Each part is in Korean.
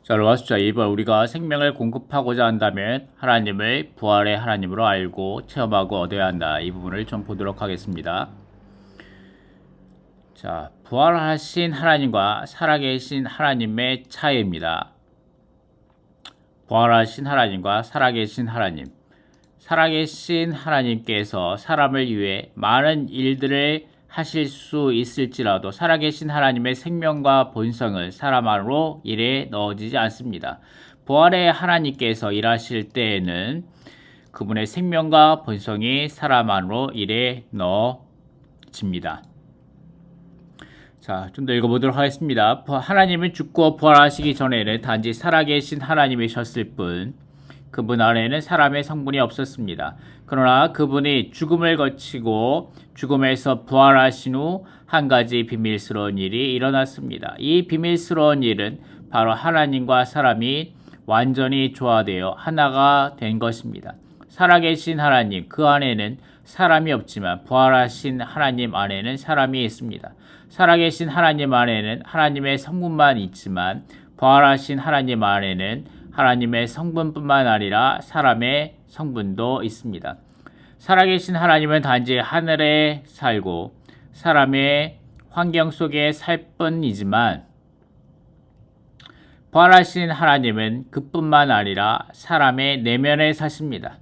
자, 로마 숫자 2번 우리가 생명을 공급하고자 한다면 하나님을 부활의 하나님으로 알고 체험하고 얻어야 한다. 이 부분을 좀 보도록 하겠습니다. 자, 부활하신 하나님과 살아계신 하나님의 차이입니다. 부활하신 하나님과 살아계신 하나님. 살아계신 하나님께서 사람을 위해 많은 일들을 하실 수 있을지라도 살아계신 하나님의 생명과 본성을 사람 안으로 일에 넣어지지 않습니다. 부활의 하나님께서 일하실 때에는 그분의 생명과 본성이 사람 안으로 일에 넣어집니다. 자, 좀 더 읽어보도록 하겠습니다. 하나님은 죽고 부활하시기 전에는 단지 살아계신 하나님이셨을 뿐 그분 안에는 사람의 성분이 없었습니다. 그러나 그분이 죽음을 거치고 죽음에서 부활하신 후 한 가지 비밀스러운 일이 일어났습니다. 이 비밀스러운 일은 바로 하나님과 사람이 완전히 조화되어 하나가 된 것입니다. 살아계신 하나님, 그 안에는 사람이 없지만 부활하신 하나님 안에는 사람이 있습니다. 살아계신 하나님 안에는 하나님의 성분만 있지만 부활하신 하나님 안에는 하나님의 성분뿐만 아니라 사람의 성분도 있습니다. 살아계신 하나님은 단지 하늘에 살고 사람의 환경 속에 살 뿐이지만 부활하신 하나님은 그뿐만 아니라 사람의 내면에 사십니다.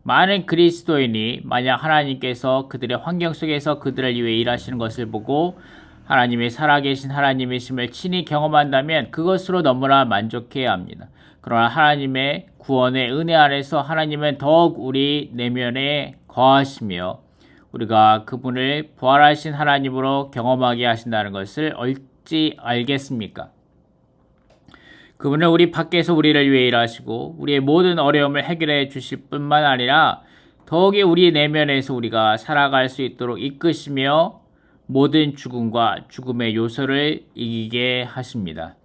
많은 그리스도인이 만약 하나님께서 그들의 환경 속에서 그들을 위해 일하시는 것을 보고 하나님의 살아계신 하나님이심을 친히 경험한다면 그것으로 너무나 만족해야 합니다. 그러나 하나님의 구원의 은혜 안에서 하나님은 더욱 우리 내면에 거하시며 우리가 그분을 부활하신 하나님으로 경험하게 하신다는 것을 어찌 알겠습니까? 그분은 우리 밖에서 우리를 위해 일하시고 우리의 모든 어려움을 해결해 주실 뿐만 아니라 더욱이 우리 내면에서 우리가 살아갈 수 있도록 이끄시며 모든 죽음과 죽음의 요소를 이기게 하십니다.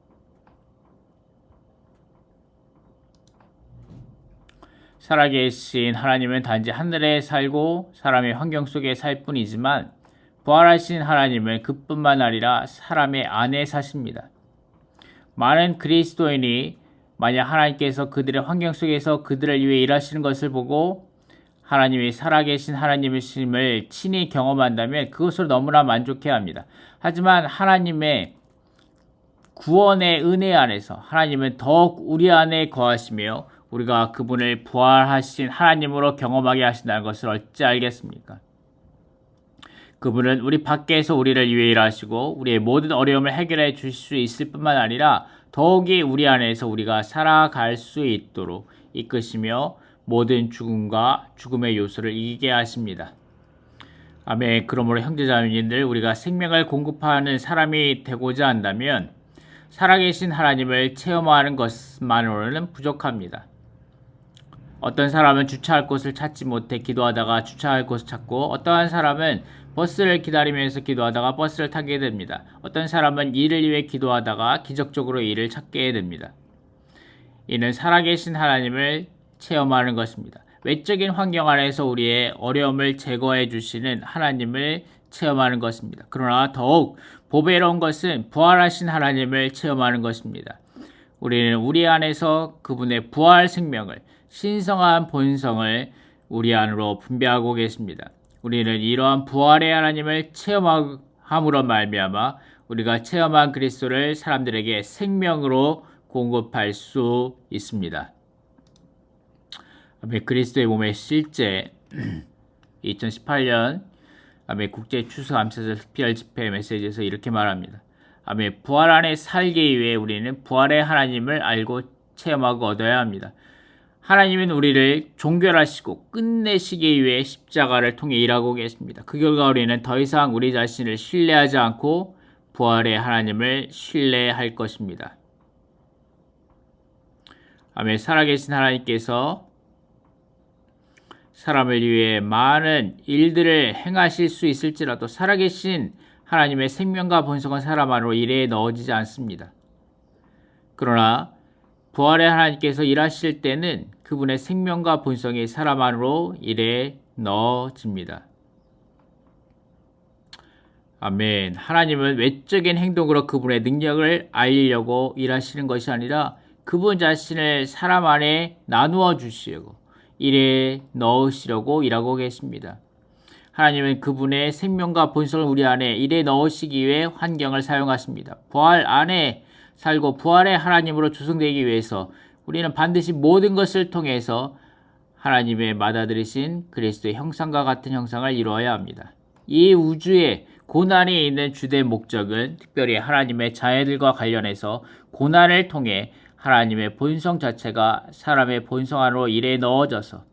살아계신 하나님은 단지 하늘에 살고 사람의 환경 속에 살 뿐이지만 부활하신 하나님은 그뿐만 아니라 사람의 안에 사십니다. 많은 그리스도인이 만약 하나님께서 그들의 환경 속에서 그들을 위해 일하시는 것을 보고 하나님이 살아계신 하나님이심을 친히 경험한다면 그것으로 너무나 만족해야 합니다. 하지만 하나님의 구원의 은혜 안에서 하나님은 더욱 우리 안에 거하시며 우리가 그분을 부활하신 하나님으로 경험하게 하신다는 것을 어찌 알겠습니까? 그분은 우리 밖에서 우리를 위해 일하시고 우리의 모든 어려움을 해결해 주실 수 있을 뿐만 아니라 더욱이 우리 안에서 우리가 살아갈 수 있도록 이끄시며 모든 죽음과 죽음의 요소를 이기게 하십니다. 아멘. 그러므로 형제자매님들 우리가 생명을 공급하는 사람이 되고자 한다면 살아계신 하나님을 체험하는 것만으로는 부족합니다. 어떤 사람은 주차할 곳을 찾지 못해 기도하다가 주차할 곳을 찾고 어떠한 사람은 버스를 기다리면서 기도하다가 버스를 타게 됩니다. 어떤 사람은 일을 위해 기도하다가 기적적으로 일을 찾게 됩니다. 이는 살아계신 하나님을 체험하는 것입니다. 외적인 환경 안에서 우리의 어려움을 제거해 주시는 하나님을 체험하는 것입니다. 그러나 더욱 보배로운 것은 부활하신 하나님을 체험하는 것입니다. 우리는 우리 안에서 그분의 부활 생명을 신성한 본성을 우리 안으로 분배하고 계십니다. 우리는 이러한 부활의 하나님을 체험함으로 말미암아 우리가 체험한 그리스도를 사람들에게 생명으로 공급할 수 있습니다. 그리스도의 몸의 실제 2018년 국제 추수 감사절 특별 집회 메시지에서 이렇게 말합니다. 부활 안에 살기 위해 우리는 부활의 하나님을 알고 체험하고 얻어야 합니다. 하나님은 우리를 종결하시고 끝내시기 위해 십자가를 통해 일하고 계십니다. 그 결과 우리는 더 이상 우리 자신을 신뢰하지 않고 부활의 하나님을 신뢰할 것입니다. 살아계신 하나님께서 사람을 위해 많은 일들을 행하실 수 있을지라도 살아계신 하나님의 생명과 본성은 사람 안으로 일에 넣어지지 않습니다. 그러나 부활의 하나님께서 일하실 때는 그분의 생명과 본성이 사람 안으로 일에 넣어집니다. 아멘. 하나님은 외적인 행동으로 그분의 능력을 알리려고 일하시는 것이 아니라 그분 자신을 사람 안에 나누어 주시려고 일에 넣으시려고 일하고 계십니다. 하나님은 그분의 생명과 본성을 우리 안에 일에 넣으시기 위해 환경을 사용하십니다. 부활 안에 살고 부활의 하나님으로 조성되기 위해서 우리는 반드시 모든 것을 통해서 하나님의 맏아들이신 그리스도의 형상과 같은 형상을 이루어야 합니다. 이 우주에 고난이 있는 주된 목적은 특별히 하나님의 자녀들과 관련해서 고난을 통해 하나님의 본성 자체가 사람의 본성 안으로 일에 넣어져서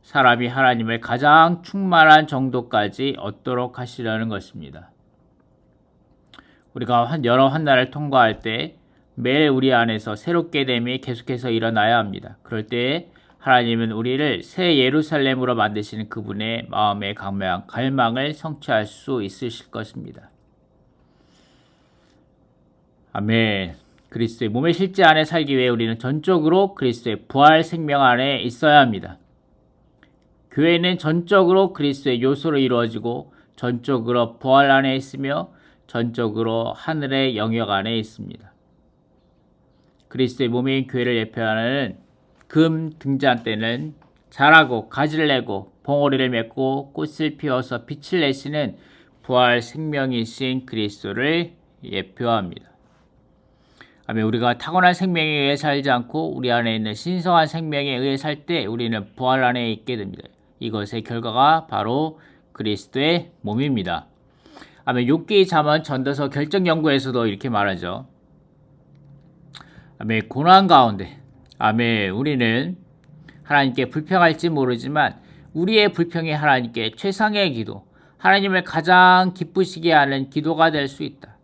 사람이 하나님을 가장 충만한 정도까지 얻도록 하시려는 것입니다. 우리가 여러 환난을 통과할 때 매일 우리 안에서 새롭게 됨이 계속해서 일어나야 합니다. 그럴 때 하나님은 우리를 새 예루살렘으로 만드시는 그분의 마음의 갈망을 성취할 수 있으실 것입니다. 아멘. 그리스도의 몸의 실제 안에 살기 위해 우리는 전적으로 그리스도의 부활 생명 안에 있어야 합니다. 교회는 전적으로 그리스도의 요소로 이루어지고 전적으로 부활 안에 있으며 전적으로 하늘의 영역 안에 있습니다. 그리스도의 몸인 교회를 예표하는 금 등잔 때는 자라고 가지를 내고 봉오리를 맺고 꽃을 피워서 빛을 내시는 부활 생명이신 그리스도를 예표합니다. 아멘. 우리가 타고난 생명에 의해 살지 않고 우리 안에 있는 신성한 생명에 의해 살 때 우리는 부활 안에 있게 됩니다. 이것의 결과가 바로 그리스도의 몸입니다. 아멘. 욥기 잠언 전도서 결정 연구에서도 이렇게 말하죠. 아멘. 고난 가운데 아멘. 우리는 하나님께 불평할지 모르지만 우리의 불평이 하나님께 최상의 기도, 하나님을 가장 기쁘시게 하는 기도가 될 수 있다.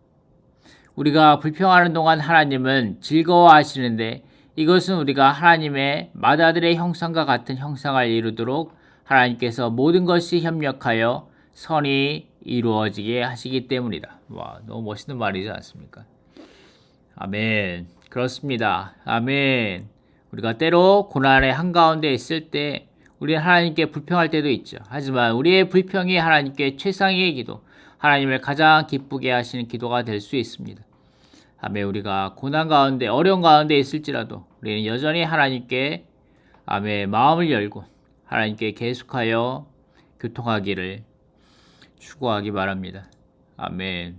우리가 불평하는 동안 하나님은 즐거워하시는데 이것은 우리가 하나님의 맏아들의 형상과 같은 형상을 이루도록 하나님께서 모든 것이 협력하여 선이 이루어지게 하시기 때문이다. 와, 너무 멋있는 말이지 않습니까? 아멘. 그렇습니다. 아멘. 우리가 때로 고난의 한가운데 있을 때 우리는 하나님께 불평할 때도 있죠. 하지만 우리의 불평이 하나님께 최상의 기도, 하나님을 가장 기쁘게 하시는 기도가 될 수 있습니다. 아멘. 우리가 고난 가운데 어려운 가운데 있을지라도 우리는 여전히 하나님께 아멘 마음을 열고 하나님께 계속하여 교통하기를 추구하기 바랍니다. 아멘.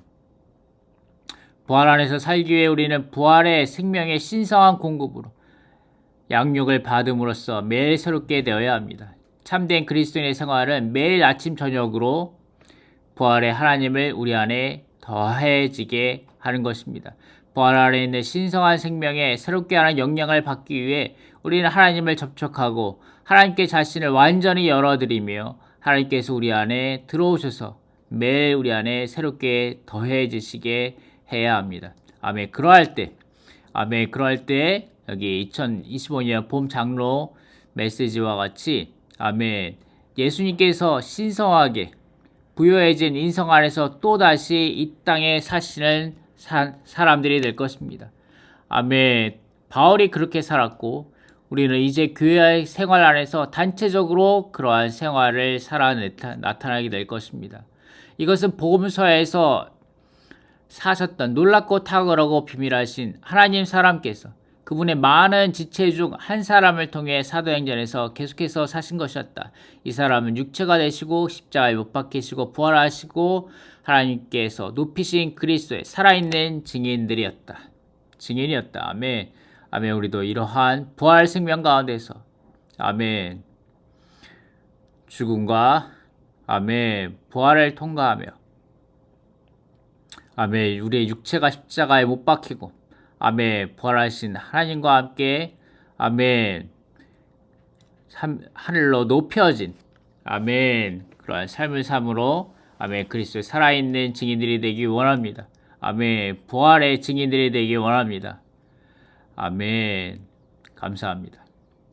부활 안에서 살기 위해 우리는 부활의 생명의 신성한 공급으로 양육을 받음으로써 매일 새롭게 되어야 합니다. 참된 그리스도인의 생활은 매일 아침 저녁으로 부활의 하나님을 우리 안에 더해지게 하는 것입니다. 부활 안에 있는 신성한 생명에 새롭게 하는 영향을 받기 위해 우리는 하나님을 접촉하고 하나님께 자신을 완전히 열어드리며 하나님께서 우리 안에 들어오셔서 매일 우리 안에 새롭게 더해지시게 해야 합니다. 아멘. 그러할 때 여기 2025년 봄 장로 메시지와 같이 아멘. 예수님께서 신성하게 부요해진 인성 안에서 또다시 이 땅에 사시는 사람들이 될 것입니다. 아멘. 바울이 그렇게 살았고 우리는 이제 교회의 생활 안에서 단체적으로 그러한 생활을 살아 나타나게 될 것입니다. 이것은 복음서에서 사셨던 놀랍고 탁월하고 비밀하신 하나님 사람께서 그분의 많은 지체 중 한 사람을 통해 사도행전에서 계속해서 사신 것이었다. 이 사람은 육체가 되시고 십자가에 못 박히시고 부활하시고 하나님께서 높이신 그리스도의 살아있는 증인이었다. 아멘. 아멘. 우리도 이러한 부활 생명 가운데서 아멘. 죽음과 아멘. 부활을 통과하며 아멘. 우리의 육체가 십자가에 못 박히고 아멘. 부활하신 하나님과 함께 아멘. 하늘로 높여진 아멘. 그러한 삶을 삶으로 아멘. 그리스도의 살아있는 증인들이 되기 원합니다. 아멘. 부활의 증인들이 되기 원합니다. 아멘. 감사합니다.